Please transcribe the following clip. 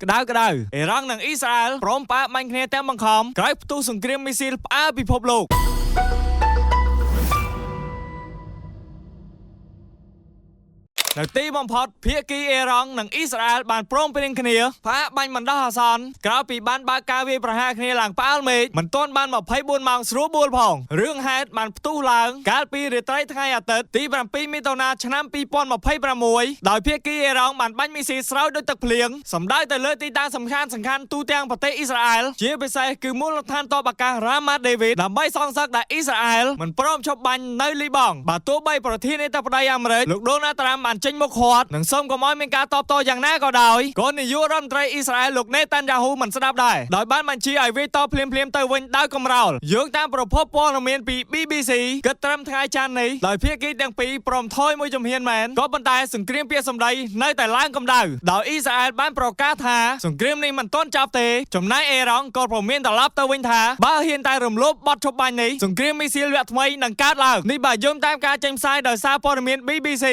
ក្តៅអ៊ីរ៉ង់និងអ៊ីស្រាអែលព្រមផ្អាកបាញ់គ្នាទាំងបង្ខំក្រោយផ្ទុះសង្គ្រាមមីស៊ីលផ្អើលពិភពលោកនៅទីបំផុតភាគីអ៊ីរ៉ង់និងអ៊ីស្រាអែលបានព្រមព្រៀងគ្នាផ្អាកបាញ់បណ្ដោះអាសន្នក្រោយពីបានបើកការវាយប្រហារគ្នាឡើងផ្អើលមេឃមិនទាន់បាន24ម៉ោងស្រួលបួលផងរឿងហេតុបានផ្ទុះឡើងកាលពីរាត្រីថ្ងៃអាទិត្យទី7មិថុនាឆ្នាំ2026ដោយភាគីអ៊ីរ៉ង់បានបាញ់មីស៊ីលស្រោចដូចទឹកភ្លៀងសម្ដៅទៅលើទីតាំងសំខាន់ទូទាំងប្រទេសអ៊ីស្រាអែលជាពិសេសគឺមូលដ្ឋានទ័ពអាកាសរ៉ាម៉ាដេវីតដើម្បីសងសឹកដែលអ៊ីស្រាអែលមិនព្រមឈប់បាញ់នៅលីបង់បើទោះបីប្រធានាធិបតីអាមេរិកលោកដូណាល់ត្រាំបានចេញមុខខាត់និងសូមកុំឲ្យមានការតបតយ៉ាងណាក៏ដោយក៏នាយករដ្ឋមន្ត្រីអ៊ីស្រាអែលលោកណេតាន់យ៉ាហ៊ូមិនស្ដាប់ដែរដោយបានបញ្ជាឲ្យវាយតបភ្លាមៗទៅវិញដោយកំរោលយោងតាមប្រភពព័ត៌មានពី BBC គិតត្រឹមថ្ងៃច័ន្ទនេះដោយភាគីទាំងពីរព្រមថយមួយជំហានមែនក៏ប៉ុន្តែសង្គ្រាមពាក្យសម្ដីនៅតែឡើងកម្ដៅដោយអ៊ីស្រាអែលបានប្រកាសថាសង្គ្រាមនេះមិនទាន់ចប់ទេចំណែកអ៊ីរ៉ង់ក៏ព្រមានត្រឡប់ទៅវិញថាបើហ៊ានតែរំលោភបទឈប់បាញ់នេះសង្គ្រាមមីស៊ីលវគ្គថ្មីនឹងកើតឡើងនេះបើយោងតាមការចេញផ្សាយដោយសារព័ត៌មាន BBC